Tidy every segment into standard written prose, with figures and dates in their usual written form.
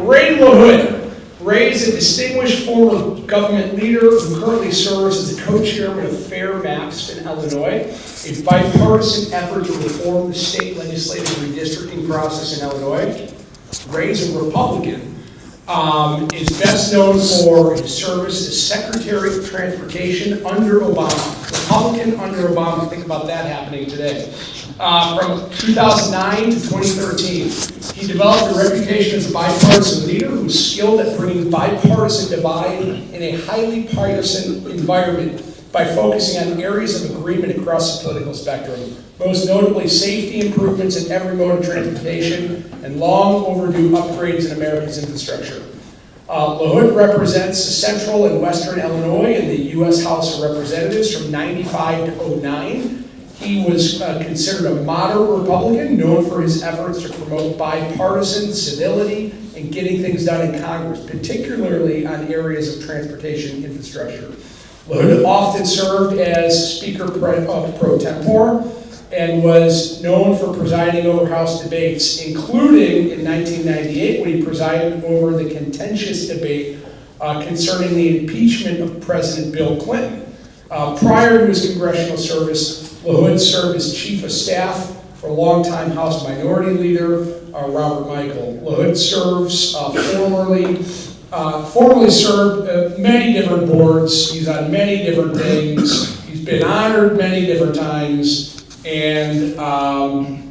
Ray LaHood. Ray is a distinguished former government leader who currently serves as the co-chairman of Fair Maps in Illinois, a bipartisan effort to reform the state legislative redistricting process in Illinois. Ray's a Republican. Is best known for his service as Secretary of Transportation under Obama. Republican under Obama, think about that happening today. From 2009 to 2013, he developed a reputation as a bipartisan leader who's skilled at bringing bipartisan divide in a highly partisan environment by focusing on areas of agreement across the political spectrum, most notably safety improvements in every mode of transportation and long overdue upgrades in America's infrastructure. LaHood represents central and western Illinois in the U.S. House of Representatives from 95 to 09. He was considered a moderate Republican, known for his efforts to promote bipartisan civility and getting things done in Congress, particularly on areas of transportation infrastructure. LaHood often served as Speaker pro tempore and was known for presiding over House debates, including in 1998 when he presided over the contentious debate concerning the impeachment of President Bill Clinton. Prior to his congressional service, LaHood served as Chief of Staff for longtime House Minority Leader Robert Michael. LaHood serves formerly served many different boards. He's on many different things. He's been honored many different times. And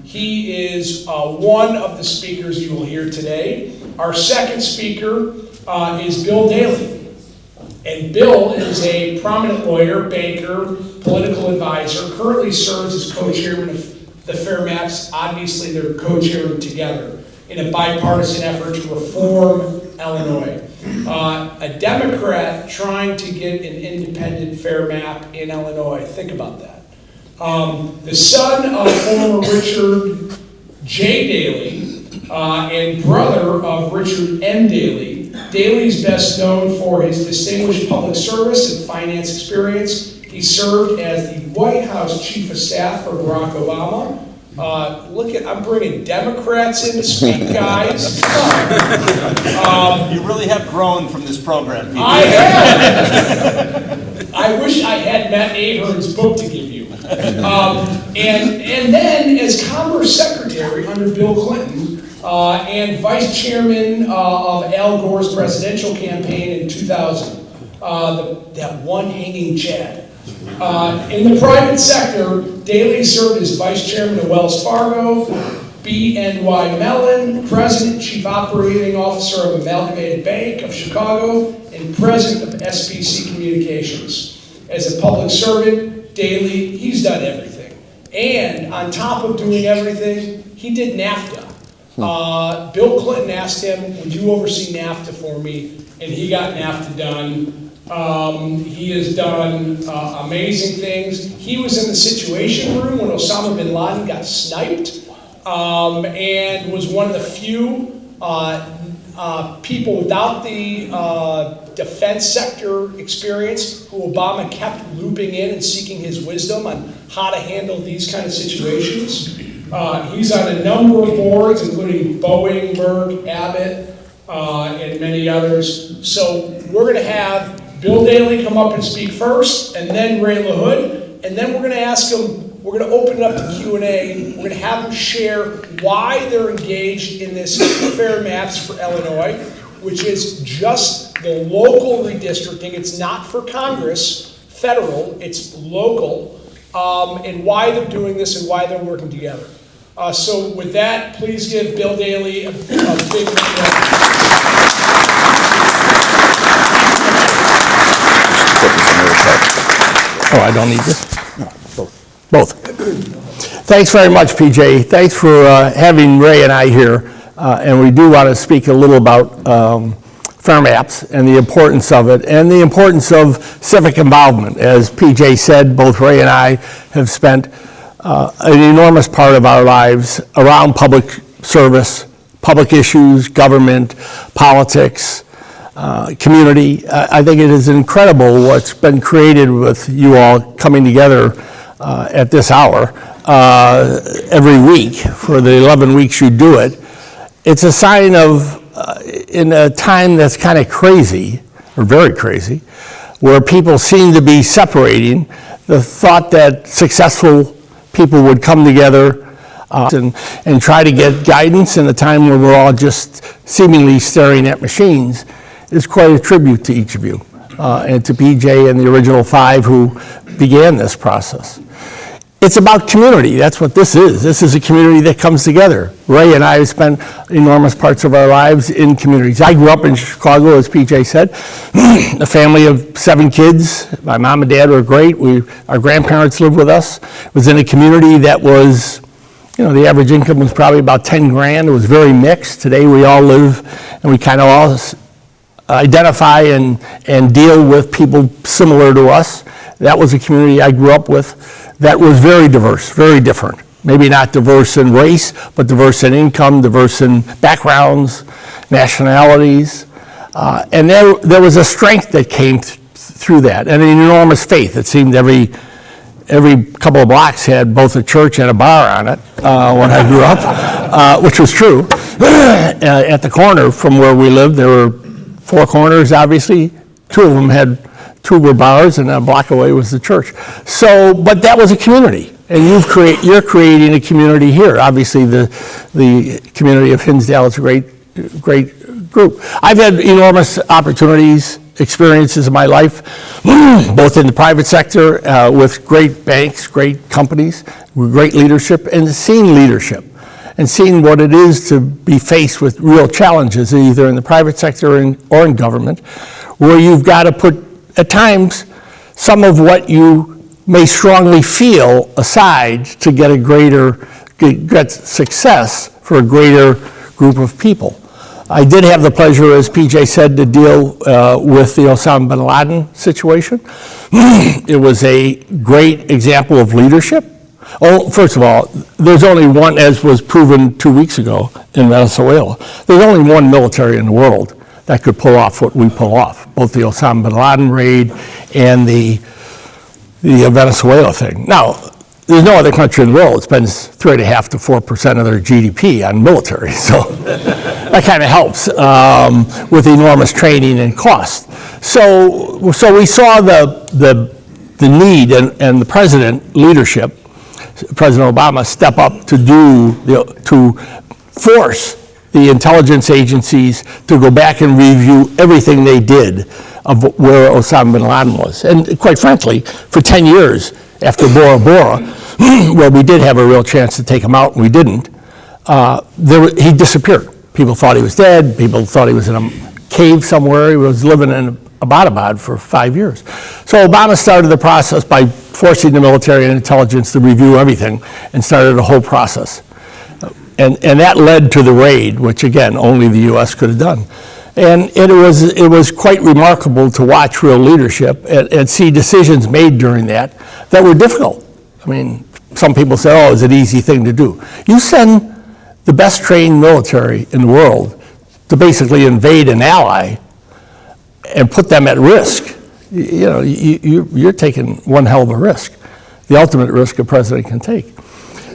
he is one of the speakers you will hear today. Our second speaker is Bill Daley. And Bill is a prominent lawyer, banker, political advisor, currently serves as co-chairman of the Fair Maps. Obviously, they're co-chairing together in a bipartisan effort to reform Illinois. A Democrat trying to get an independent fair map in Illinois. Think about that. The son of former Richard J. Daley and brother of Richard M. Daley. Daley's best known for his distinguished public service and finance experience. He served as the White House Chief of Staff for Barack Obama. I'm bringing Democrats in to speak, guys. You really have grown from this program, Peter. I have. I wish I had Matt Ahern's book to give you. And then as Commerce Secretary under Bill Clinton and Vice Chairman of Al Gore's presidential campaign in 2000, that one hanging Chad. In the private sector, Daley served as Vice Chairman of Wells Fargo, BNY Mellon, President, Chief Operating Officer of Amalgamated Bank of Chicago, and President of SPC Communications. As a public servant, Daley, he's done everything. And on top of doing everything, he did NAFTA. Bill Clinton asked him, would you oversee NAFTA for me? And he got NAFTA done. He has done amazing things. He was in the Situation Room when Osama bin Laden got sniped, and was one of the few people without the defense sector experience who Obama kept looping in and seeking his wisdom on how to handle these kind of situations. He's on a number of boards, including Boeing, Merck, Abbott, and many others. So we're going to have Bill Daley come up and speak first, and then Ray LaHood, and then we're going to ask him, we're going to open it up to Q&A. We're going to have them share why they're engaged in this Fair Maps for Illinois, which is just the local redistricting. It's not for Congress, federal, it's local, and why they're doing this and why they're working together. So with that, please give Bill Daley a big round. Oh, I don't need this? No, both. Thanks very much, PJ. Thanks for having Ray and I here. And we do want to speak a little about Fair Maps and the importance of it and the importance of civic involvement. As PJ said, both Ray and I have spent an enormous part of our lives around public service, public issues, government, politics, community. I think it is incredible what's been created with you all coming together at this hour every week for the 11 weeks you do it. It's a sign of in a time that's kind of crazy, or very crazy, where people seem to be separating, the thought that successful people would come together and try to get guidance in a time when we're all just seemingly staring at machines is quite a tribute to each of you, and to PJ and the original 5 who began this process. It's about community. That's what this is. This is a community that comes together. Ray and I have spent enormous parts of our lives in communities. I grew up in Chicago, as PJ said, a family of 7 kids. My mom and dad were great. Our grandparents lived with us. It was in a community that was, the average income was probably about 10 grand. It was very mixed. Today we all live and we kind of all identify and deal with people similar to us. That was a community I grew up with that was very diverse, very different. Maybe not diverse in race, but diverse in income, diverse in backgrounds, nationalities. And there was a strength that came through that, and an enormous faith. It seemed every couple of blocks had both a church and a bar on it when I grew up, which was true. At the corner from where we lived, there were 4 corners, obviously. 2 of them two were bars, and a block away was the church. So, but that was a community, and you're creating a community here. Obviously, the community of Hinsdale is a great group. I've had enormous opportunities, experiences in my life, both in the private sector with great banks, great companies, with great leadership, and seeing what it is to be faced with real challenges, either in the private sector or in government, where you've got to put, at times, some of what you may strongly feel aside to get success for a greater group of people. I did have the pleasure, as PJ said, to deal with the Osama bin Laden situation. It was a great example of leadership. Oh, first of all, there's only one, as was proven 2 weeks ago in Venezuela, there's only one military in the world that could pull off what we pull off, both the Osama bin Laden raid and the Venezuela thing. Now, there's no other country in the world that spends 3.5% to 4% of their GDP on military, so that kind of helps with enormous training and cost. So we saw the need and the president leadership, President Obama, step up to force the intelligence agencies to go back and review everything they did of where Osama bin Laden was. And quite frankly, for 10 years after Bora Bora, where we did have a real chance to take him out and we didn't, he disappeared. People thought he was dead. People thought he was in a cave somewhere. He was living in Abbottabad for 5 years. So Obama started the process by forcing the military and intelligence to review everything and started a whole process. And that led to the raid, which again, only the U.S. could have done. And it was quite remarkable to watch real leadership and see decisions made during that were difficult. I mean, some people say, oh, it's an easy thing to do. You send the best trained military in the world to basically invade an ally and put them at risk. You're taking one hell of a risk, the ultimate risk a president can take.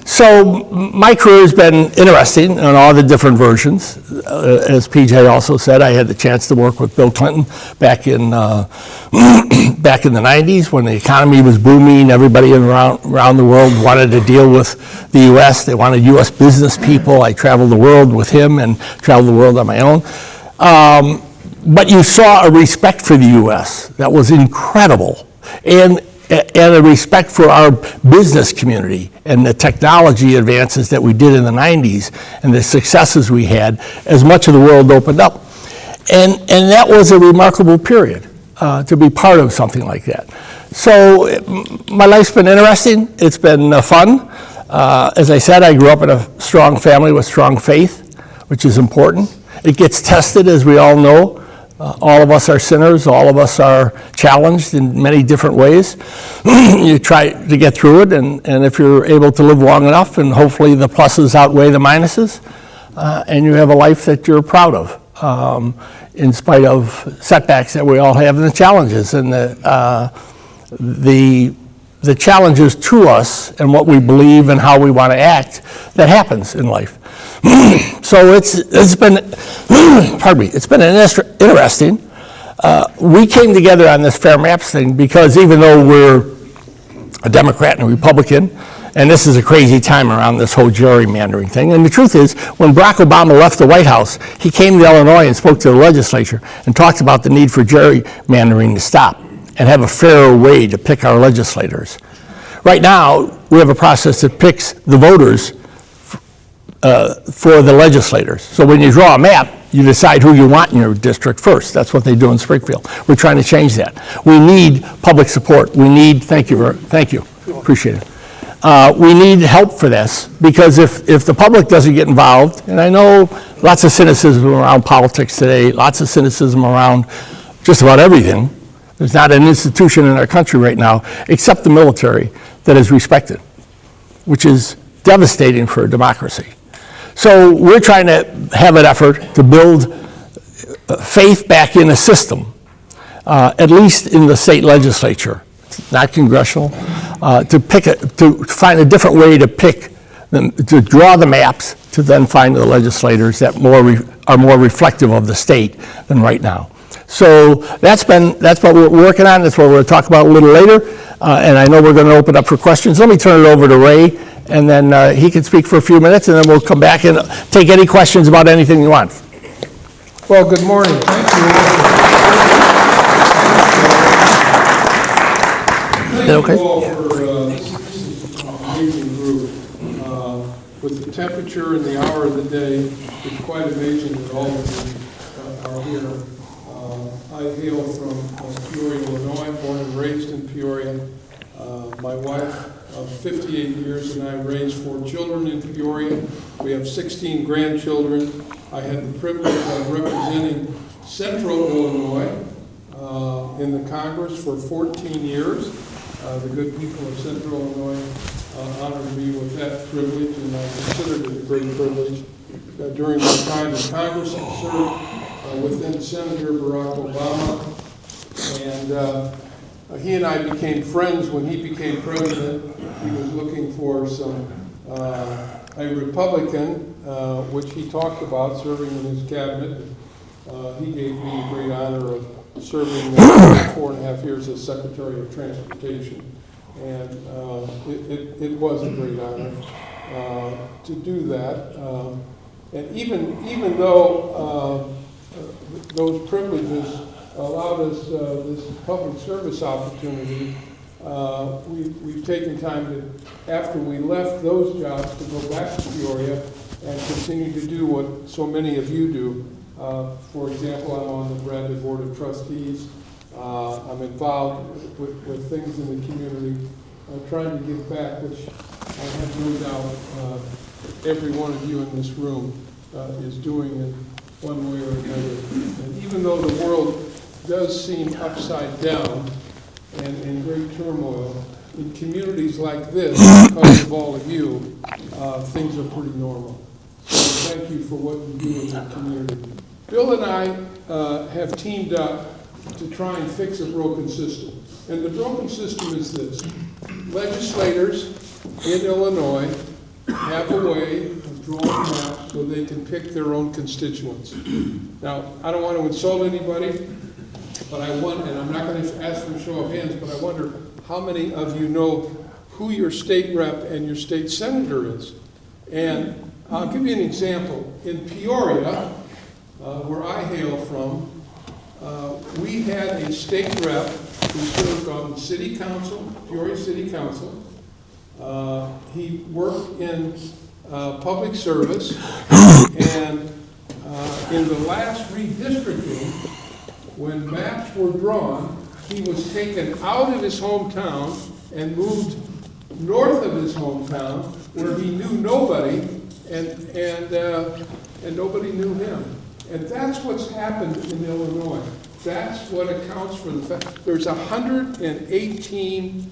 So my career has been interesting on all the different versions. As PJ also said, I had the chance to work with Bill Clinton back in the 90s when the economy was booming. Everybody around the world wanted to deal with the U.S. They wanted U.S. business people. I traveled the world with him and traveled the world on my own. But you saw a respect for the U.S. that was incredible. And a respect for our business community and the technology advances that we did in the 90s and the successes we had as much of the world opened up. And that was a remarkable period to be part of something like that. So my life's been interesting. It's been fun. As I said, I grew up in a strong family with strong faith, which is important. It gets tested, as we all know. All of us are sinners. All of us are challenged in many different ways. You try to get through it, and if you're able to live long enough, and hopefully the pluses outweigh the minuses, and you have a life that you're proud of, in spite of setbacks that we all have, and the challenges, and the challenges to us, and what we believe and how we want to act, that happens in life. So it's been, pardon me, it's been interesting. We came together on this fair maps thing because even though we're a Democrat and a Republican, and this is a crazy time around this whole gerrymandering thing. And the truth is, when Barack Obama left the White House, he came to Illinois and spoke to the legislature and talked about the need for gerrymandering to stop and have a fairer way to pick our legislators. Right now, we have a process that picks the voters for the legislators. So when you draw a map, you decide who you want in your district first. That's what they do in Springfield. We're trying to change that. We need public support. We need, thank you, appreciate it. We need help for this, because if the public doesn't get involved, and I know lots of cynicism around politics today, lots of cynicism around just about everything. There's not an institution in our country right now, except the military, that is respected, which is devastating for a democracy. So we're trying to have an effort to build faith back in a system, at least in the state legislature, not congressional, to find a different way to pick them, to draw the maps, to then find the legislators that are more reflective of the state than right now. So that's what we're working on. That's what we're going to talk about a little later. And I know we're going to open up for questions. Let me turn it over to Ray, and then he can speak for a few minutes, and then we'll come back and take any questions about anything you want. Well, good morning. Thank Okay. you all for this amazing group. With the temperature and the hour of the day, it's quite amazing that all of you are here. I hail from Peoria, Illinois, born and raised in Peoria. My wife of 58 years and I raised 4 children in Peoria. We have 16 grandchildren. I had the privilege of representing Central Illinois in the Congress for 14 years. The good people of Central Illinois honored me with that privilege, and I considered it a great privilege. During my time in Congress, I served within Senator Barack Obama, and he and I became friends when he became president. He was looking for a Republican, which he talked about serving in his cabinet. He gave me the great honor of serving 4.5 years as Secretary of Transportation, and it was a great honor to do that. And even though those privileges allowed us this public service opportunity, we've taken time to, after we left those jobs, to go back to Peoria and continue to do what so many of you do. For example, I'm on the Bradley Board of Trustees. I'm involved with things in the community, trying to give back, which I have no doubt every one of you in this room is doing in one way or another. And even though the world does seem upside down and in great turmoil, in communities like this, because of all of you, things are pretty normal. So thank you for what you do in the community. Bill and I have teamed up to try and fix a broken system. And the broken system is this. Legislators in Illinois have a way of drawing maps so they can pick their own constituents. Now, I don't want to insult anybody, but I wonder, and I'm not going to ask for a show of hands, but I wonder how many of you know who your state rep and your state senator is. And I'll give you an example. In Peoria, where I hail from, we had a state rep who served on the city council, Peoria City Council. He worked in public service, and in the last redistricting, when maps were drawn, he was taken out of his hometown and moved north of his hometown, where he knew nobody, and nobody knew him. And that's what's happened in Illinois. That's what accounts for the fact there's 118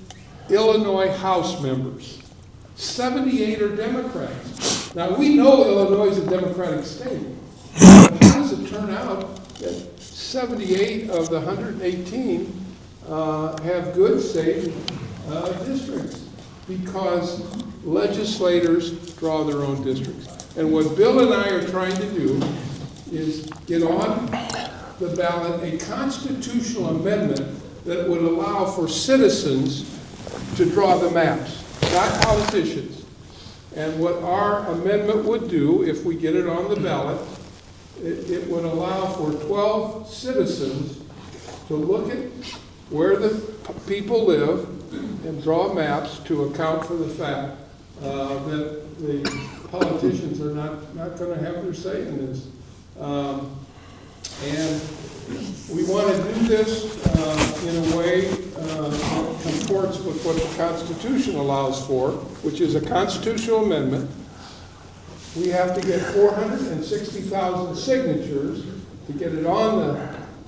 Illinois House members. 78 are Democrats. Now, we know Illinois is a Democratic state. But how does it turn out that 78 of the 118 have good, safe districts? Because legislators draw their own districts. And what Bill and I are trying to do is get on the ballot a constitutional amendment that would allow for citizens to draw the maps, not politicians. And what our amendment would do, if we get it on the ballot, it would allow for 12 citizens to look at where the people live and draw maps to account for the fact that the politicians are not going to have their say in this. And we want to do this in a way that comports with what the Constitution allows for, which is a constitutional amendment. We have to get 460,000 signatures to get it on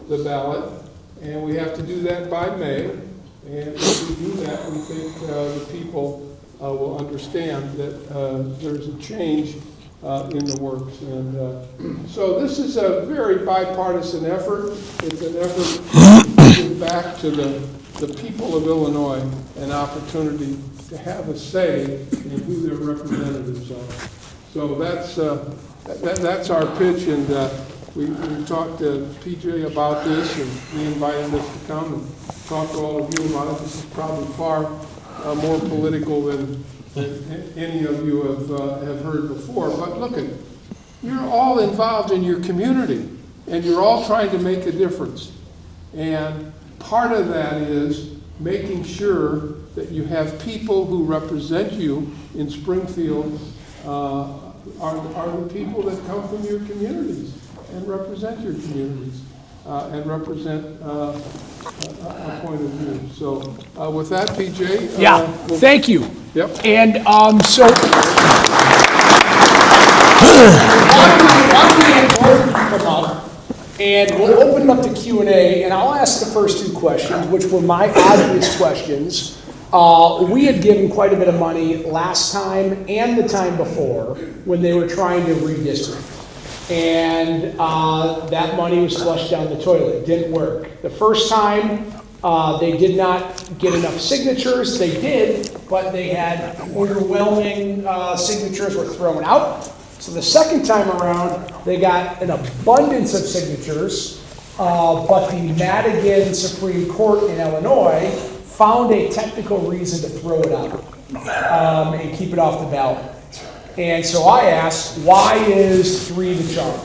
the ballot, and we have to do that by May. And if we do that, we think the people will understand that there's a change in the works. And so this is a very bipartisan effort. It's an effort to give back to the people of Illinois an opportunity to have a say in who their representatives are. So that's our pitch, and we talked to PJ about this, and he invited us to come and talk to all of you about it. This is probably far more political than any of you have heard before. But look, you're all involved in your community, and you're all trying to make a difference. And part of that is making sure that you have people who represent you in Springfield are the people that come from your communities and represent your communities and represent a point of view. So with that, PJ. Thank you. Yep. And so, why don't we have both of you come up, and we'll open up the Q&A, and I'll ask the first two questions, which were my obvious questions. We had given quite a bit of money last time and the time before when they were trying to redistrict. And that money was flushed down the toilet. It didn't work. The first time, they did not get enough signatures. They did, but they had overwhelming signatures were thrown out. So the second time around, they got an abundance of signatures, but the Madigan Supreme Court in Illinois found a technical reason to throw it out and keep it off the ballot. And so I asked, why is 3 the charm?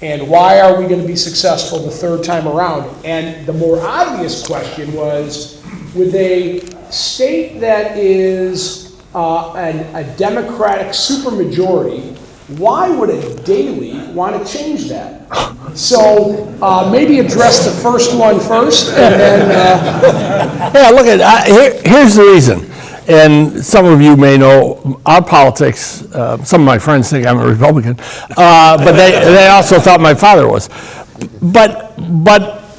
And why are we going to be successful the third time around? And the more obvious question was, with a state that is a Democratic supermajority, why would a Daley want to change that? So maybe address the first one first, and then... Yeah, look at here's the reason. And some of you may know our politics. Some of my friends think I'm a Republican, but they also thought my father was. But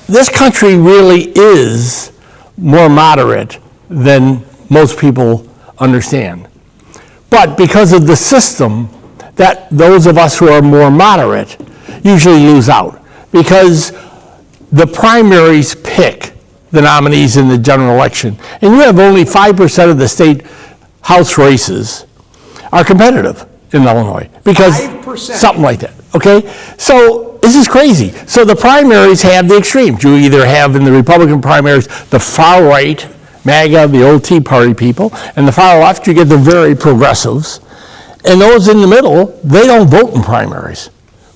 this country really is more moderate than most people understand. But because of the system, that those of us who are more moderate usually lose out, because the primaries pick the nominees in the general election. And you have only 5% of the state house races are competitive in Illinois, because 5%. Something like that, okay? So this is crazy. So the primaries have the extremes. You either have in the Republican primaries the far right, MAGA, the old Tea Party people, and the far left, you get the very progressives. And those in the middle, they don't vote in primaries.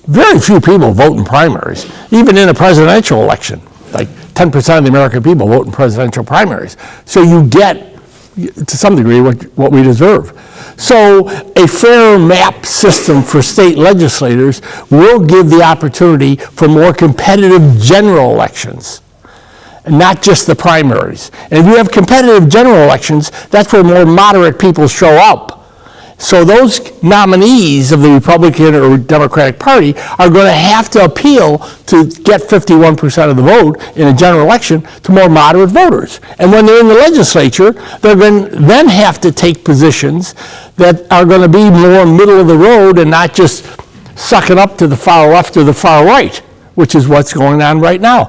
Very few people vote in primaries, even in a presidential election. Like 10% of the American people vote in presidential primaries. So you get, to some degree, what we deserve. So a fair map system for state legislators will give the opportunity for more competitive general elections, and not just the primaries. And if you have competitive general elections, that's where more moderate people show up. So those nominees of the Republican or Democratic Party are going to have to appeal to get 51% of the vote in a general election to more moderate voters. And when they're in the legislature, they're going to then have to take positions that are going to be more middle of the road and not just sucking up to the far left or the far right, which is what's going on right now.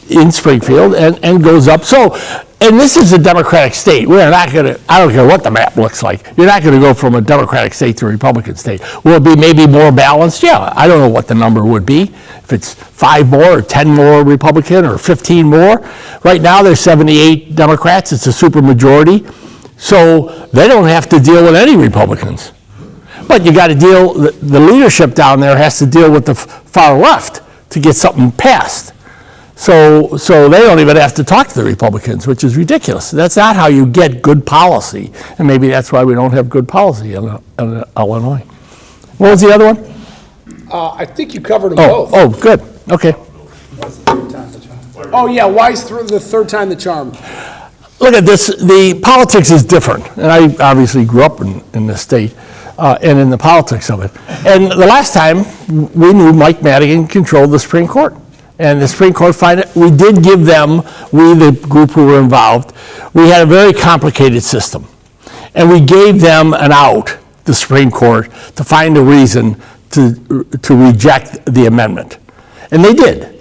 in Springfield and goes up. So, and this is a Democratic state. We're not going to, I don't care what the map looks like. You're not going to go from a Democratic state to a Republican state. Will it be maybe more balanced? Yeah, I don't know what the number would be. If it's 5 more or 10 more Republican or 15 more. Right now there's 78 Democrats. It's a supermajority. So they don't have to deal with any Republicans. But you got to deal, the leadership down there has to deal with the far left to get something passed. So they don't even have to talk to the Republicans, which is ridiculous. That's not how you get good policy. And maybe that's why we don't have good policy in Illinois. What was the other one? I think you covered them both. Oh, good. Okay. Oh, yeah, why is the third time the charm? Look at this. The politics is different. And I obviously grew up in this state and in the politics of it. And the last time, we knew Mike Madigan controlled the Supreme Court. And the Supreme Court we did give them, we the group who were involved, we had a very complicated system. And we gave them an out, the Supreme Court, to find a reason to reject the amendment. And they did.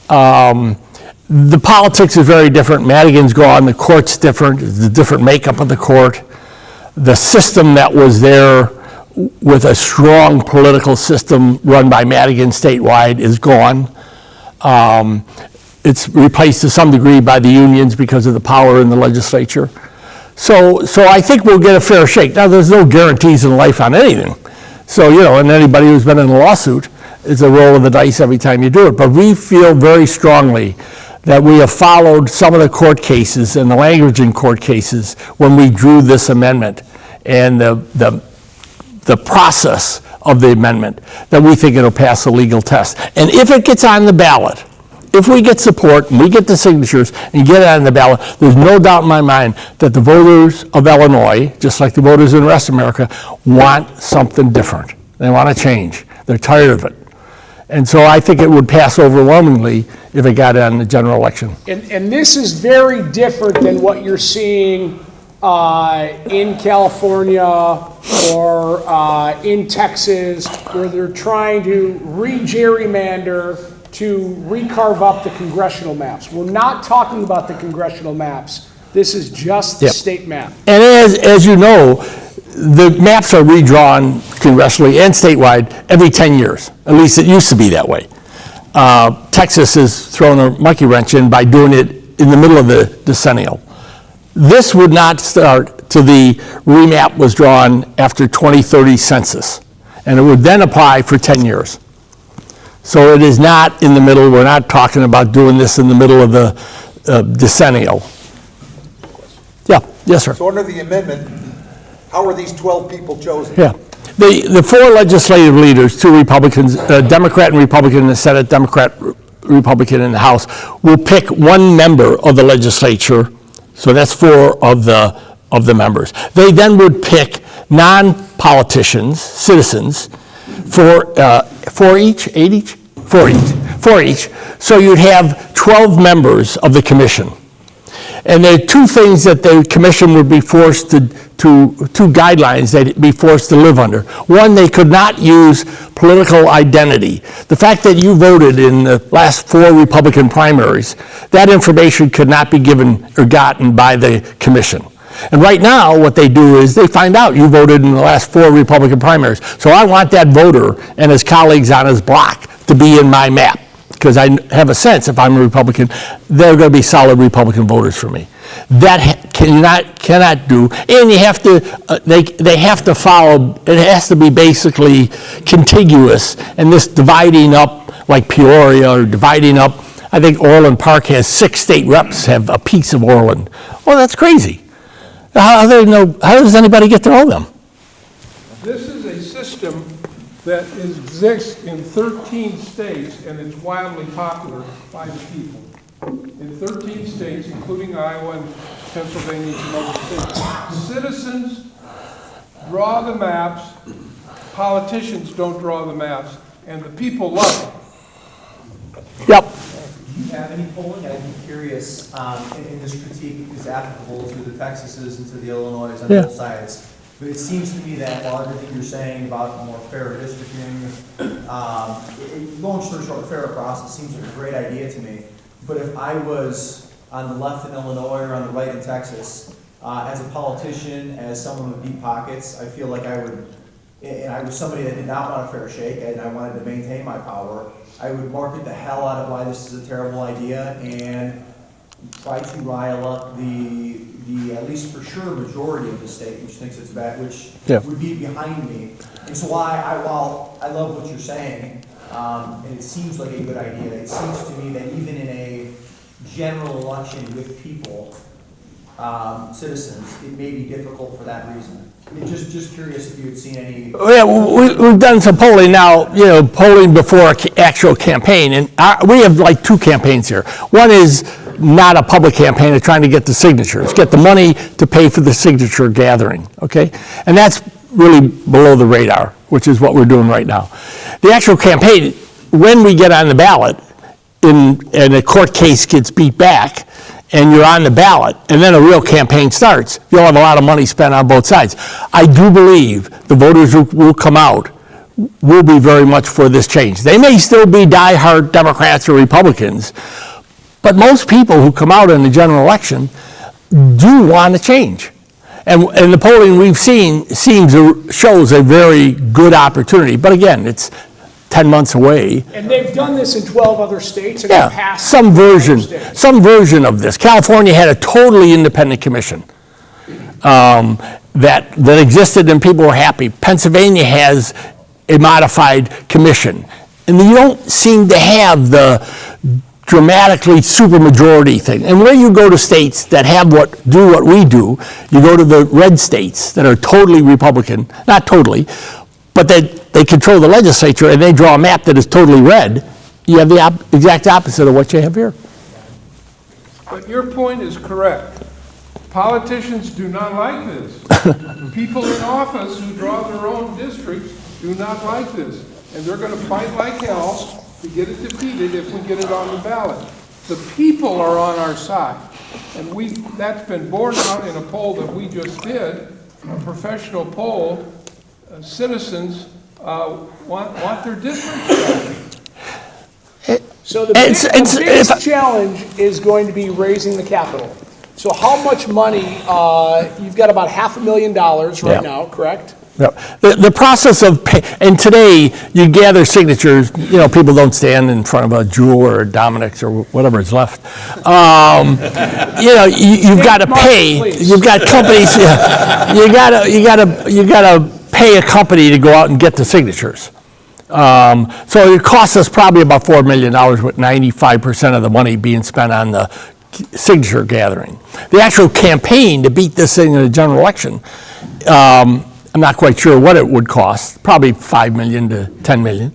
The politics is very different. Madigan's gone, the court's different, the different makeup of the court. The system that was there with a strong political system run by Madigan statewide is gone. It's replaced to some degree by the unions because of the power in the legislature. So I think we'll get a fair shake. Now, there's no guarantees in life on anything. So, and anybody who's been in a lawsuit, it's a roll of the dice every time you do it. But we feel very strongly that we have followed some of the court cases and the language in court cases when we drew this amendment and the process of the amendment, that we think it'll pass a legal test. And if it gets on the ballot, if we get support and we get the signatures and get it on the ballot, there's no doubt in my mind that the voters of Illinois, just like the voters in the rest of America, want something different. They want to change. They're tired of it. And so I think it would pass overwhelmingly if it got on the general election. And this is very different than what you're seeing in California or in Texas, where they're trying to re-gerrymander to recarve up the congressional maps. We're not talking about the congressional maps. This is just the state map. And as you know, the maps are redrawn congressionally and statewide every 10 years. At least it used to be that way. Texas has thrown a monkey wrench in by doing it in the middle of the decennial. This would not start till the remap was drawn after 2030 census, and it would then apply for 10 years. So it is not in the middle. We're not talking about doing this in the middle of the decennial. Yeah, yes, sir. So under the amendment, how are these 12 people chosen? Yeah. The 4 legislative leaders, 2 Republicans, Democrat and Republican in the Senate, Democrat, Republican in the House, will pick 1 member of the legislature. So that's 4 of the members. They then would pick non-politicians, citizens, for each. So you'd have 12 members of the commission. And there are 2 things that the commission would be forced to 2 guidelines they'd be forced to live under. One, they could not use political identity. The fact that you voted in the last 4 Republican primaries, that information could not be given or gotten by the commission. And right now, what they do is they find out you voted in the last 4 Republican primaries. So I want that voter and his colleagues on his block to be in my map, because I have a sense if I'm a Republican, they're going to be solid Republican voters for me. That cannot do, and you have to, they have to follow, it has to be basically contiguous, and this dividing up like Peoria or dividing up, I think Orland Park has 6 state reps have a piece of Orland. Well, that's crazy. How does anybody get to know them? This is a system that exists in 13 states, and it's wildly popular by the people. In 13 states, including Iowa and Pennsylvania and other states, citizens draw the maps, politicians don't draw the maps, and the people love it. Yep. Do you have any polling? I'd be curious, and this critique is applicable to the Texases and to the Illinois on both sides. But it seems to me that while everything you're saying about more fair districting, going through a fair process seems like a great idea to me. but if I was on the left in Illinois or on the right in Texas, as a politician, as someone with deep pockets, I feel like I would, and I was somebody that did not want a fair shake, and I wanted to maintain my power, I would market the hell out of why this is a terrible idea and try to rile up the at least for sure majority of the state, which thinks it's bad, which would be behind me. And so while I love what you're saying, and it seems like a good idea, it seems to me that even in a general election with people, citizens, it may be difficult for that reason. I mean, just curious if you had seen any. Yeah, we've done some polling now, polling before actual campaign, and we have like two campaigns here. One is not a public campaign, it's trying to get the signatures, get the money to pay for the signature gathering, okay? And that's really below the radar, which is what we're doing right now. The actual campaign, when we get on the ballot, and a court case gets beat back, and you're on the ballot, and then a real campaign starts, you'll have a lot of money spent on both sides. I do believe the voters who will come out will be very much for this change. They may still be diehard Democrats or Republicans, but most people who come out in the general election do want to change. And the polling we've seen shows a very good opportunity. But again, it's 10 months away. And they've done this in 12 other states and Yeah, passed some version of this. California had a totally independent commission that existed and people were happy. Pennsylvania has a modified commission. And you don't seem to have the dramatically supermajority thing. And where you go to states that do what we do, you go to the red states that are totally Republican, not totally, but they control the legislature and they draw a map that is totally red, you have the exact opposite of what you have here. But your point is correct. Politicians do not like this. People in office who draw their own districts do not like this. And they're going to fight like hell to get it defeated if we get it on the ballot. The people are on our side. And that's been borne out in a poll that we just did, a professional poll. Citizens want their districts back. So the biggest challenge is going to be raising the capital. So how much money, you've got about $500,000 right now, correct? Yeah. The process of and today you gather signatures. People don't stand in front of a Jewel or a Dominic's or whatever is left. You've got to pay. You've got companies. You got to pay a company to go out and get the signatures. So it costs us probably about $4 million, with 95% of the money being spent on the signature gathering. The actual campaign to beat this thing in a general election. I'm not quite sure what it would cost, probably $5 million to $10 million.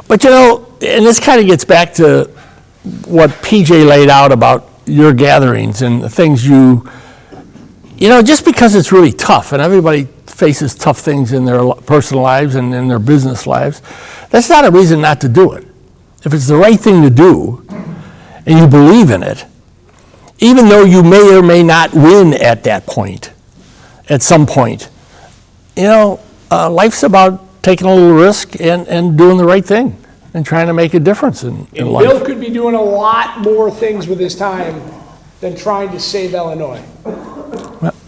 But and this kind of gets back to what PJ laid out about your gatherings and the things just because it's really tough and everybody faces tough things in their personal lives and in their business lives, that's not a reason not to do it. If it's the right thing to do and you believe in it, even though you may or may not win at that point, at some point, life's about taking a little risk and doing the right thing and trying to make a difference in life. Bill could be doing a lot more things with his time than trying to save Illinois.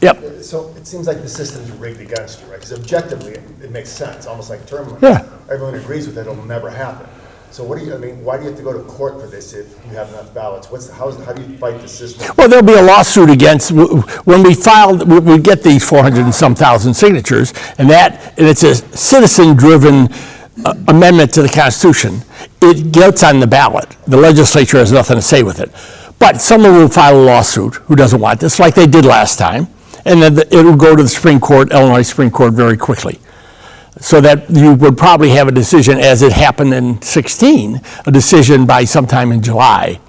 Yep. So it seems like the system's rigged against you, right? Because objectively, it makes sense, almost like term limits. Yeah. Everyone agrees with it, it'll never happen. So why do you have to go to court for this if you have enough ballots? How do you fight the system? Well, there'll be a lawsuit against, when we get these 400 and some thousand signatures, and it's a citizen-driven amendment to the Constitution. It gets on the ballot. The legislature has nothing to say with it. But someone will file a lawsuit who doesn't want this, like they did last time, and then it'll go to the Supreme Court, Illinois Supreme Court, very quickly. So that you would probably have a decision, as it happened in 16, a decision by sometime in July,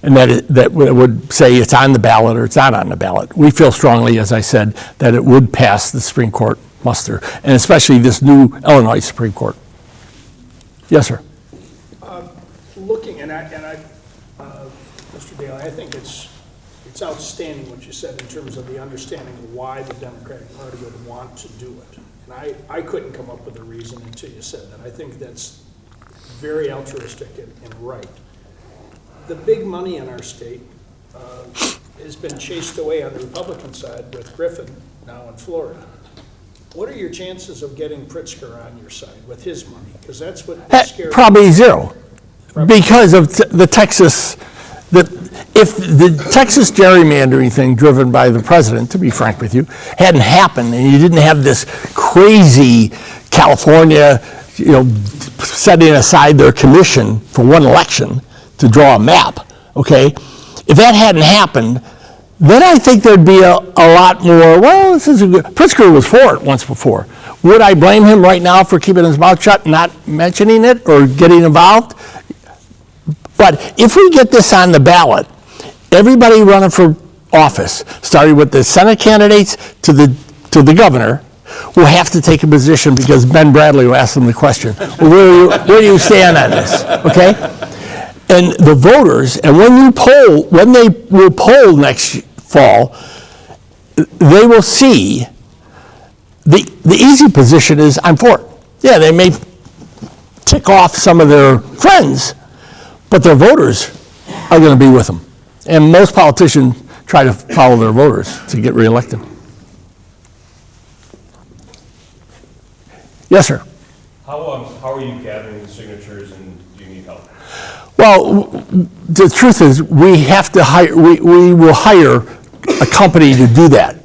and that would say it's on the ballot or it's not on the ballot. We feel strongly, as I said, that it would pass the Supreme Court muster, and especially this new Illinois Supreme Court. Yes, sir. Mr. Daley, I think it's outstanding what you said in terms of the understanding of why the Democratic Party would want to do it. And I couldn't come up with a reason until you said that. I think that's very altruistic and right. the big money in our state has been chased away on the Republican side with Griffin now in Florida. What are your chances of getting Pritzker on your side with his money? Because that's what scares Probably zero, because of the Texas, if the Texas gerrymandering thing driven by the president, to be frank with you, hadn't happened, and you didn't have this crazy California, setting aside their commission for one election to draw a map, okay? If that hadn't happened, then I think there'd be a lot more, well, this is a good, Pritzker was for it once before. Would I blame him right now for keeping his mouth shut, not mentioning it or getting involved? But if we get this on the ballot, everybody running for office, starting with the Senate candidates to the governor, will have to take a position, because Ben Bradley will ask them the question, well, where do you stand on this, okay? And the voters, and when they will poll next fall, they will see the easy position is I'm for it. Yeah, they may tick off some of their friends, but their voters are going to be with them. And most politicians try to follow their voters to get reelected. Yes, sir. How are you gathering the signatures, and do you need help? Well, the truth is, we have to hire. We will hire a company to do that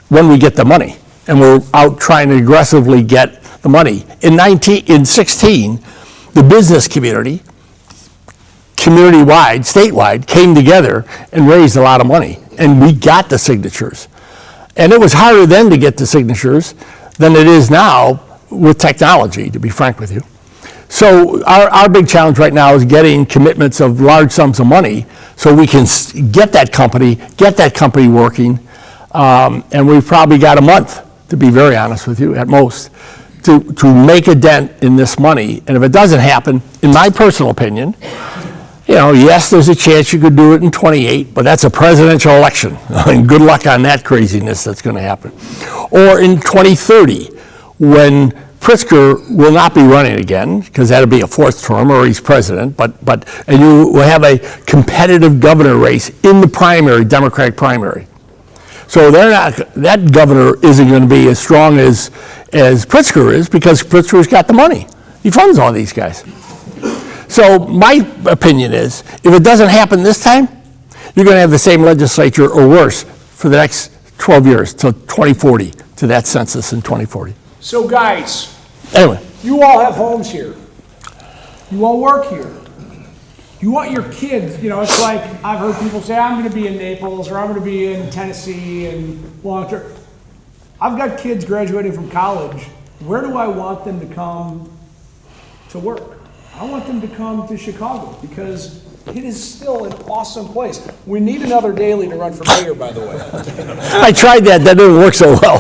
when we get the money, and we're out trying to aggressively get the money. In 16, the business community, community-wide, statewide, came together and raised a lot of money, and we got the signatures. And it was harder then to get the signatures than it is now with technology, to be frank with you. So our big challenge right now is getting commitments of large sums of money so we can get that company working. And we've probably got a month, to be very honest with you, at most, to make a dent in this money. And if it doesn't happen, in my personal opinion, yes, there's a chance you could do it in 28, but that's a presidential election. And good luck on that craziness that's going to happen. Or in 2030, when Pritzker will not be running again, because that'll be a fourth term, or he's president, and you will have a competitive governor race in the primary, Democratic primary. So that governor isn't going to be as strong as Pritzker is, because Pritzker's got the money. He funds all these guys. So my opinion is, if it doesn't happen this time, you're going to have the same legislature or worse for the next 12 years, till 2040, to that census in 2040. So guys, Anyway, you all have homes here. You all work here. You want your kids, it's like I've heard people say, I'm going to be in Naples, or I'm going to be in Tennessee and long-term. I've got kids graduating from college. Where do I want them to come to work? I want them to come to Chicago, because it is still an awesome place. We need another Daley to run for mayor, by the way. I tried that didn't work so well.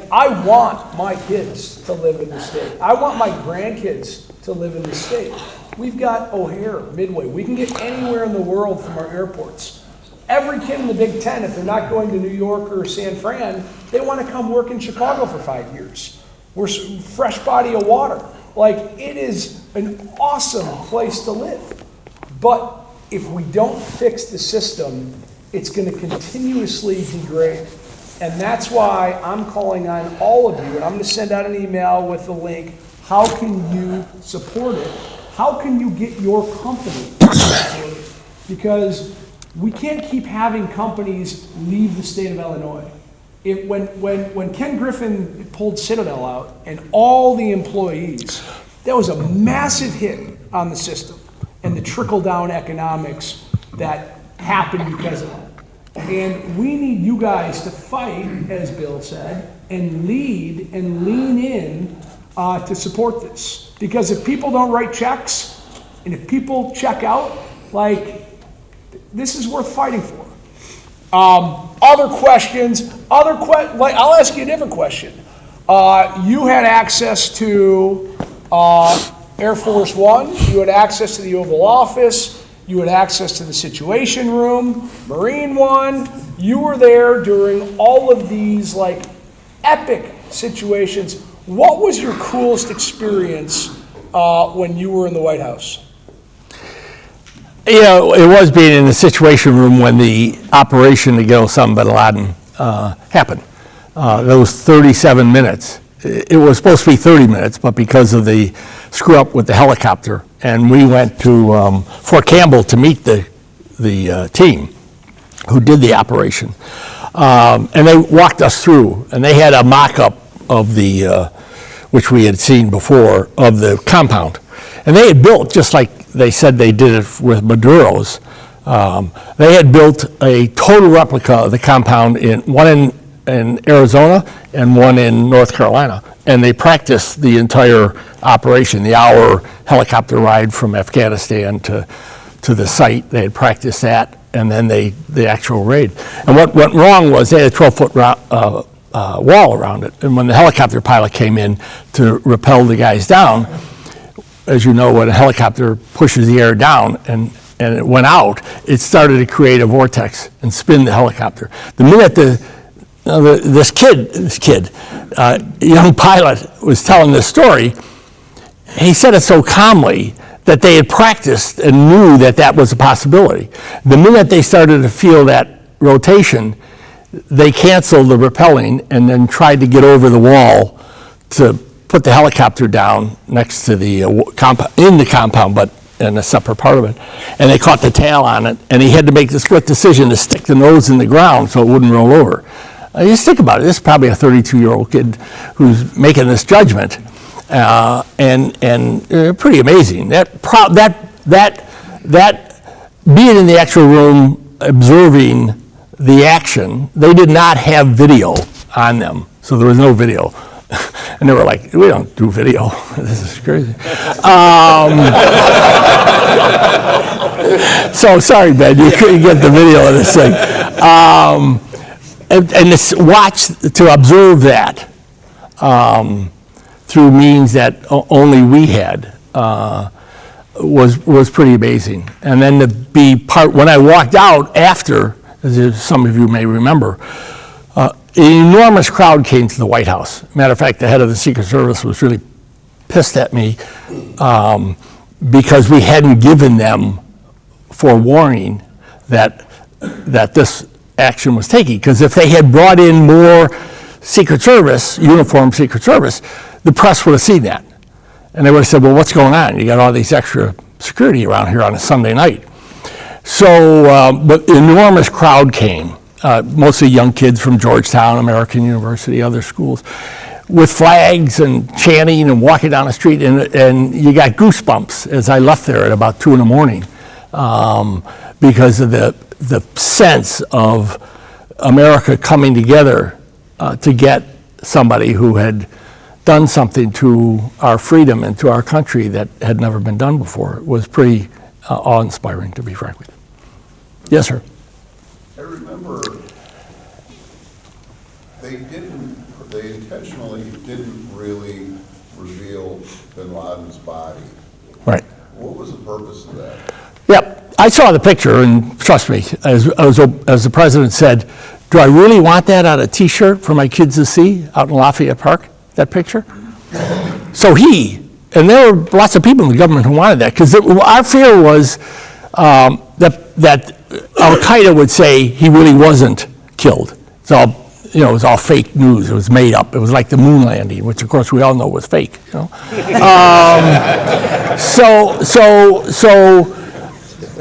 I want my kids to live in the state. I want my grandkids to live in the state. We've got O'Hare, Midway. We can get anywhere in the world from our airports. Every kid in the Big Ten, if they're not going to New York or San Fran, they want to come work in Chicago for 5 years. We're a fresh body of water. It is an awesome place to live. But if we don't fix the system, it's going to continuously degrade. And that's why I'm calling on all of you, and I'm going to send out an email with the link. How can you support it? How can you get your company to support it? Because we can't keep having companies leave the state of Illinois. When Ken Griffin pulled Citadel out and all the employees, that was a massive hit on the system and the trickle-down economics that happened because of it. And we need you guys to fight, as Bill said, and lead and lean in to support this. Because if people don't write checks, and if people check out, this is worth fighting for. Other questions? I'll ask you a different question. You had access to Air Force One. You had access to the Oval Office. You had access to the Situation Room, Marine One. You were there during all of these epic situations. What was your coolest experience when you were in the White House? You know, it was being in the Situation Room when the operation to kill Osama bin Laden happened. Those 37 minutes. It was supposed to be 30 minutes, but because of the screw up with the helicopter, and we went to Fort Campbell to meet the team who did the operation. And they walked us through, and they had a mock-up of the, which we had seen before, of the compound. And they had built, just like they said they did it with Maduro's, they had built a total replica of the compound, one in Arizona and one in North Carolina. And they practiced the entire operation, the hour helicopter ride from Afghanistan to the site. They had practiced that, and then the actual raid. And what went wrong was they had a 12-foot wall around it. And when the helicopter pilot came in to rappel the guys down, as you know, when a helicopter pushes the air down and it went out, it started to create a vortex and spin the helicopter. The minute this kid, young pilot, was telling this story, he said it so calmly that they had practiced and knew that that was a possibility. The minute they started to feel that rotation, they canceled the rappelling and then tried to get over the wall to put the helicopter down next to the in the compound, but in a separate part of it. And they caught the tail on it, and he had to make the split decision to stick the nose in the ground so it wouldn't roll over. Just think about it. This is probably a 32-year-old kid who's making this judgment, and pretty amazing. That being in the actual room, observing the action, they did not have video on them, so there was no video. And they were like, we don't do video. This is crazy. So sorry, Ben, you couldn't get the video of this thing. And this watch to observe that through means that only we had was pretty amazing. And then to be when I walked out after, as some of you may remember, an enormous crowd came to the White House. Matter of fact, the head of the Secret Service was really pissed at me because we hadn't given them forewarning that this action was taking. Because if they had brought in more Secret Service, uniformed Secret Service, the press would have seen that. And they would have said, well, what's going on? You got all these extra security around here on a Sunday night. So, but an enormous crowd came. Mostly young kids from Georgetown, American University, other schools, with flags and chanting and walking down the street. And you got goosebumps as I left there at about 2 a.m. Because of the sense of America coming together to get somebody who had done something to our freedom and to our country that had never been done before. It was pretty awe-inspiring, to be frank with you. Yes, sir. I remember they intentionally didn't really reveal bin Laden's body. Right. What was the purpose of that? Yep. I saw the picture, and trust me, as the president said, do I really want that on a T-shirt for my kids to see out in Lafayette Park, that picture? So and there were lots of people in the government who wanted that, because our fear was that Al-Qaeda would say he really wasn't killed. It's all, it was all fake news. It was made up. It was like the moon landing, which of course we all know was fake.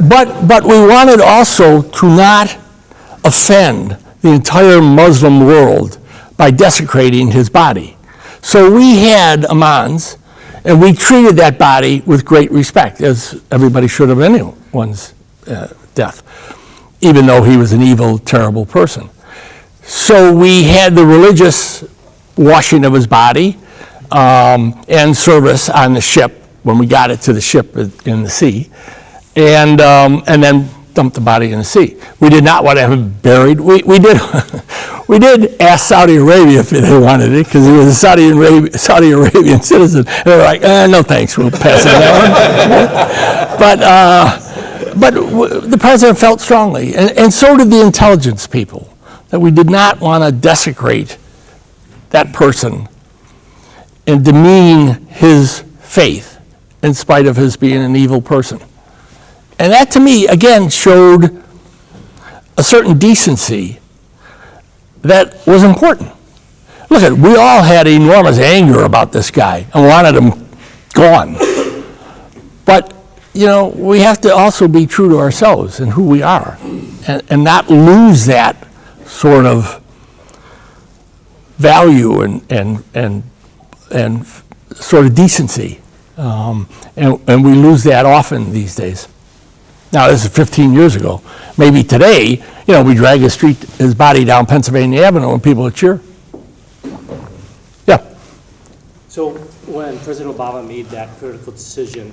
But we wanted also to not offend the entire Muslim world by desecrating his body. So we had amans, and we treated that body with great respect, as everybody should of anyone's death, even though he was an evil, terrible person. So we had the religious washing of his body and service on the ship when we got it to the ship in the sea, and then dumped the body in the sea. We did not want to have him buried. We did ask Saudi Arabia if they wanted it, because he was a Saudi Arabian citizen. And they were like, no thanks, we'll pass it on. But the president felt strongly, and so did the intelligence people, that we did not want to desecrate that person and demean his faith in spite of his being an evil person. And that to me, again, showed a certain decency that was important. Look, we all had enormous anger about this guy and wanted him gone. But, you know, we have to also be true to ourselves and who we are and not lose that sort of value and sort of decency. And we lose that often these days. Now, this is 15 years ago. Maybe today, you know, we drag his body down Pennsylvania Avenue and people would cheer. Yeah. So when President Obama made that critical decision,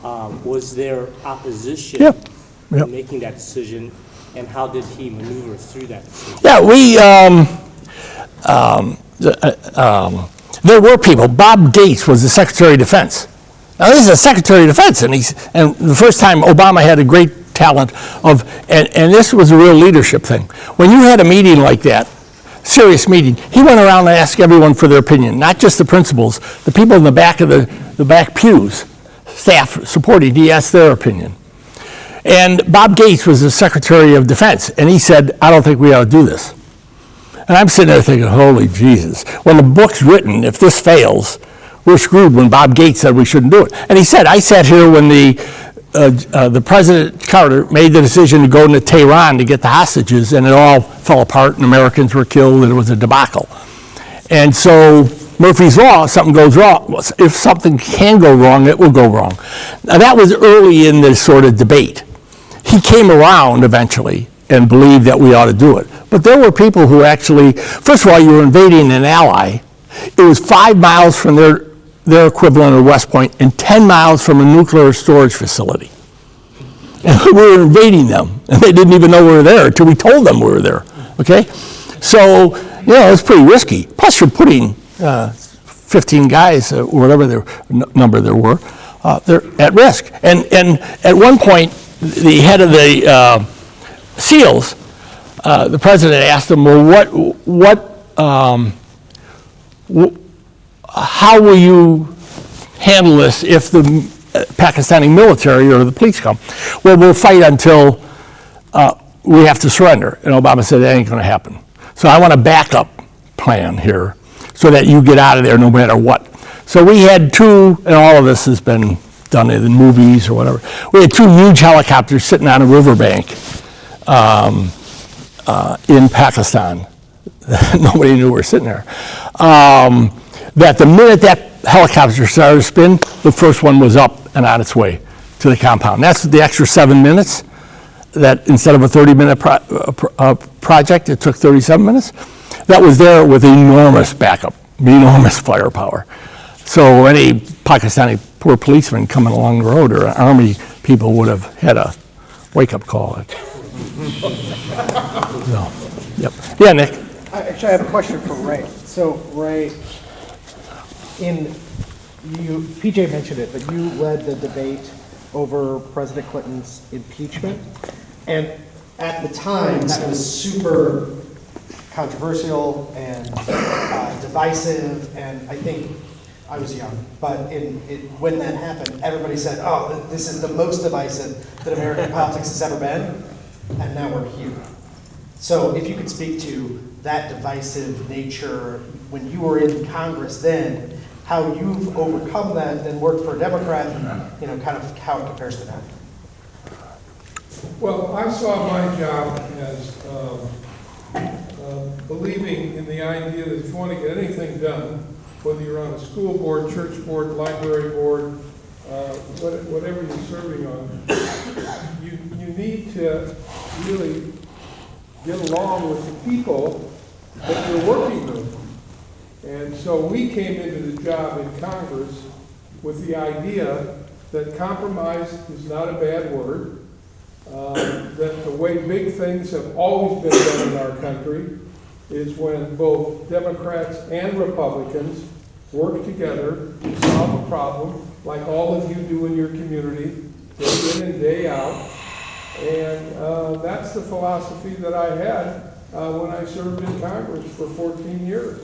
was there opposition Yeah. in making that decision, and how did he maneuver through that decision? Yeah, there were people. Bob Gates was the Secretary of Defense. Now, this is a Secretary of Defense, and the first time Obama had a great talent of, and this was a real leadership thing. When you had a meeting like that, serious meeting, he went around and asked everyone for their opinion, not just the principals, the people in the back of the back pews, staff supporting, he asked their opinion. And Bob Gates was the Secretary of Defense, and he said, I don't think we ought to do this. And I'm sitting there thinking, holy Jesus. When the book's written, if this fails, we're screwed when Bob Gates said we shouldn't do it. And he said, I sat here when the President Carter made the decision to go into Tehran to get the hostages, and it all fell apart, and Americans were killed, and it was a debacle. And so Murphy's Law, something goes wrong. If something can go wrong, it will go wrong. Now, that was early in this sort of debate. He came around eventually and believed that we ought to do it. But there were people who actually, first of all, you were invading an ally. It was 5 miles from their equivalent of West Point and 10 miles from a nuclear storage facility. And we were invading them, and they didn't even know we were there until we told them we were there, okay? So, you know, it's pretty risky. Plus, you're putting 15 guys, whatever their number there were, they're at risk. And at one point, the head of the SEALs, the president asked him, well, how will you handle this if the Pakistani military or the police come? Well, we'll fight until we have to surrender. And Obama said, that ain't going to happen. So I want a backup plan here so that you get out of there no matter what. So we had two, and all of this has been done in movies or whatever. We had two huge helicopters sitting on a riverbank in Pakistan. Nobody knew we were sitting there. That the minute that helicopter started to spin, the first one was up and on its way to the compound. That's the extra 7 minutes, that instead of a 30-minute project, it took 37 minutes. That was there with enormous backup, enormous firepower. So any Pakistani poor policeman coming along the road or army people would have had a wake-up call. So, yep. Yeah, Nick. Actually, I have a question for Ray. So, Ray, PJ mentioned it, but you led the debate over President Clinton's impeachment. And at the time, that was super controversial and divisive, and I think I was young, but when that happened, everybody said, oh, this is the most divisive that American politics has ever been, and now we're here. So if you could speak to that divisive nature when you were in Congress then, how you've overcome that and worked for a Democrat, you know, kind of how it compares to that. Well, I saw my job as believing in the idea that if you want to get anything done, whether you're on a school board, church board, library board, whatever you're serving on, you need to really get along with the people that you're working with. And so we came into the job in Congress with the idea that compromise is not a bad word, that the way big things have always been done in our country is when both Democrats and Republicans work together to solve a problem, like all of you do in your community, day in and day out. And that's the philosophy that I had when I served in Congress for 14 years.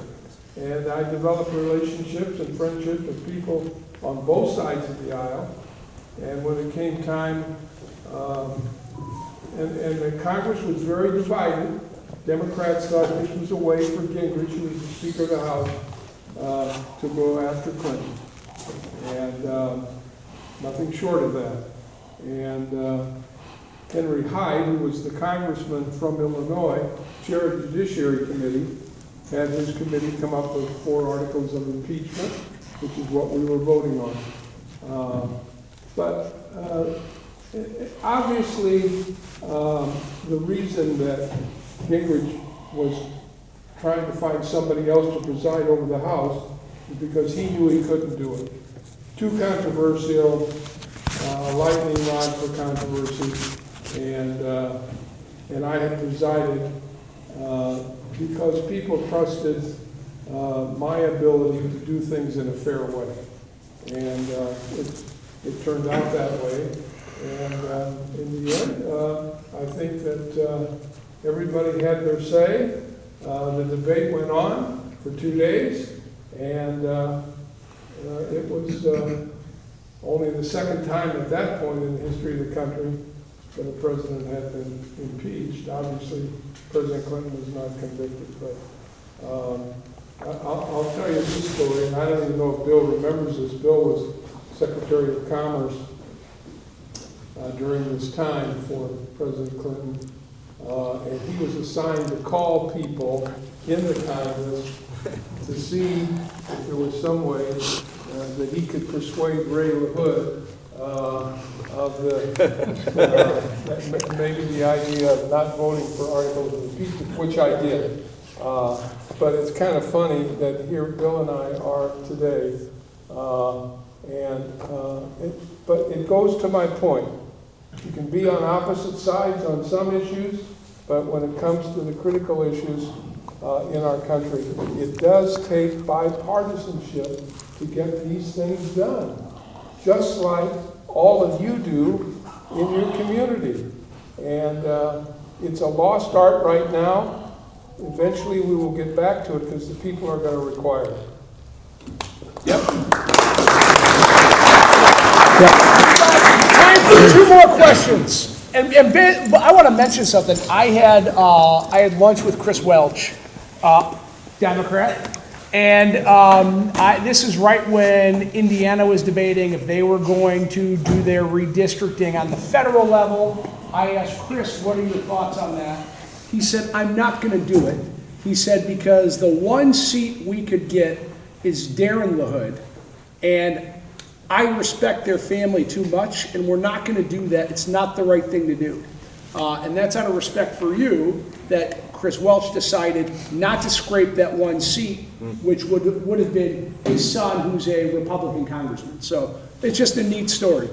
And I developed relationships and friendships with people on both sides of the aisle. And when it came time, and the Congress was very divided. Democrats thought this was a way for Gingrich, who was the Speaker of the House, to go after Clinton. And nothing short of that. And Henry Hyde, who was the congressman from Illinois, chair of the Judiciary Committee, had his committee come up with 4 articles of impeachment, which is what we were voting on. But obviously, the reason that Gingrich was trying to find somebody else to preside over the House is because he knew he couldn't do it. Too controversial, lightning rod for controversy, and I had presided because people trusted my ability to do things in a fair way. And it turned out that way. And in the end, I think that everybody had their say. The debate went on for 2 days, and it was only the second time at that point in the history of the country that a president had been impeached. Obviously, President Clinton was not convicted, but I'll tell you this story, and I don't even know if Bill remembers this. Bill was Secretary of Commerce during this time for President Clinton, and he was assigned to call people in the Congress to see if there was some way that he could persuade Ray LaHood of maybe the idea of not voting for articles of impeachment, which I did. But it's kind of funny that here Bill and I are today, but it goes to my point. You can be on opposite sides on some issues, but when it comes to the critical issues in our country, it does take bipartisanship to get these things done, just like all of you do in your community. And it's a lost art right now. Eventually we will get back to it because the people are going to require it. Yep. Time for 2 more questions. And Ben, I want to mention something. I had lunch with Chris Welch, Democrat, and this is right when Indiana was debating if they were going to do their redistricting on the federal level. I asked Chris, what are your thoughts on that? He said, I'm not going to do it. He said, because the one seat we could get is Darren LaHood, and I respect their family too much, and we're not going to do that. It's not the right thing to do. And that's out of respect for you that Chris Welch decided not to scrape that one seat, which would have been his son, who's a Republican congressman. So it's just a neat story.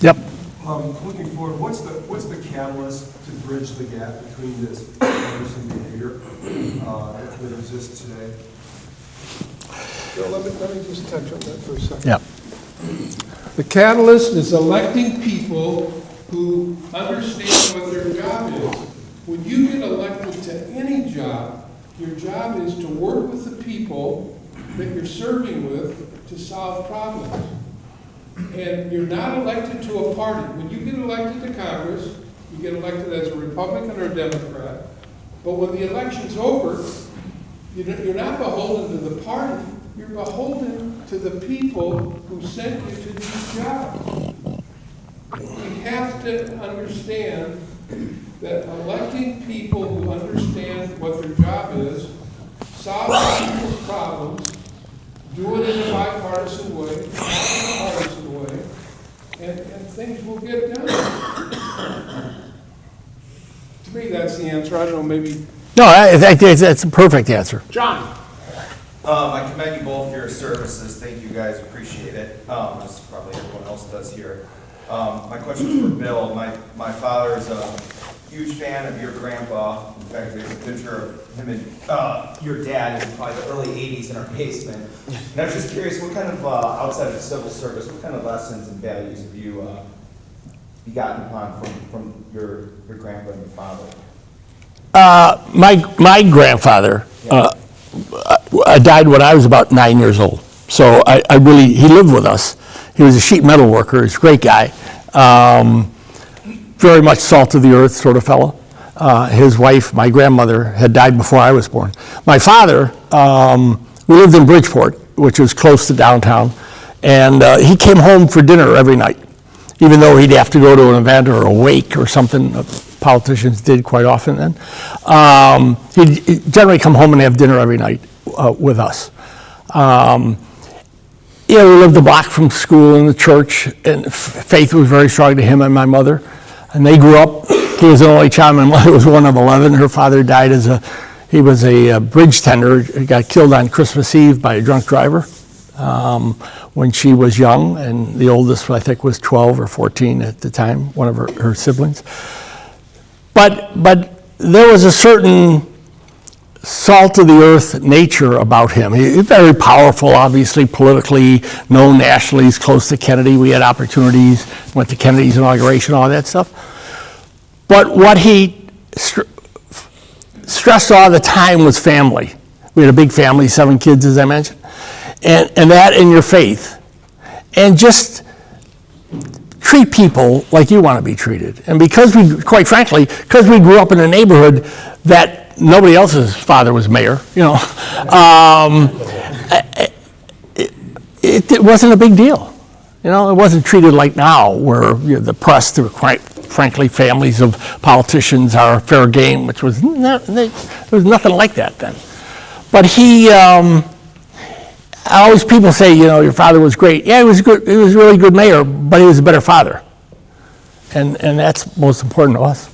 Yep. Looking forward, what's the catalyst to bridge the gap between this partisan behavior that exists today? Bill, let me just touch on that for a second. Yep. The catalyst is electing people who understand what their job is. When you get elected to any job, your job is to work with the people that you're serving with to solve problems. And you're not elected to a party. When you get elected to Congress, you get elected as a Republican or a Democrat. But when the election's over, you're not beholden to the party. You're beholden to the people who sent you to these jobs. We have to understand that electing people who understand what their job is, solve people's problems, do it in a bipartisan way, not in a partisan way, and things will get done. To me, that's the answer. I don't know, maybe. No, I think that's a perfect answer. John. I commend you both for your services. Thank you guys, appreciate it. As probably everyone else does here. My question is for Bill. My father is a huge fan of your grandpa. In fact, there's a picture of him and your dad in probably the early 80s in our basement. And I was just curious, what kind of, outside of civil service, what kind of lessons and values have you gotten upon from your grandpa and your father? My grandfather died when I was about 9 years old. So he lived with us. He was a sheet metal worker. He's a great guy. Very much salt of the earth sort of fellow. His wife, my grandmother, had died before I was born. My father, we lived in Bridgeport, which was close to downtown, and he came home for dinner every night, even though he'd have to go to an event or a wake or something. Politicians did quite often then. He'd generally come home and have dinner every night with us. We lived a block from school and the church, and faith was very strong to him and my mother. And they grew up. He was an only child. My mother was one of 11. Her father died he was a bridge tender. He got killed on Christmas Eve by a drunk driver when she was young, and the oldest, I think, was 12 or 14 at the time, one of her siblings. But there was a certain salt of the earth nature about him. He's very powerful, obviously, politically, known nationally. He's close to Kennedy. We had opportunities, went to Kennedy's inauguration, all that stuff. But what he stressed all the time was family. We had a big family, 7 kids, as I mentioned, and that in your faith. And just treat people like you want to be treated. And because we grew up in a neighborhood that nobody else's father was mayor, it wasn't a big deal. It wasn't treated like now, where the press, quite frankly, families of politicians are fair game, which was there was nothing like that then. But always people say, your father was great. Yeah, he was good. He was a really good mayor, but he was a better father, and that's most important to us.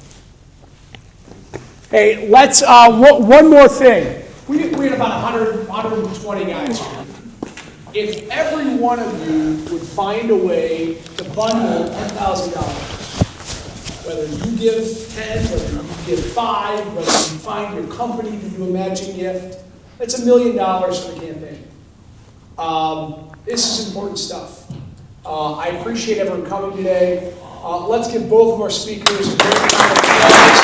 Hey, let's, one more thing. We had about 120 guys here. If every one of you would find a way to bundle $10,000, whether you give 10, whether you give 5, whether you find your company to do a matching gift, that's $1 million for the campaign. This is important stuff. I appreciate everyone coming today. Let's give both of our speakers a great round of applause.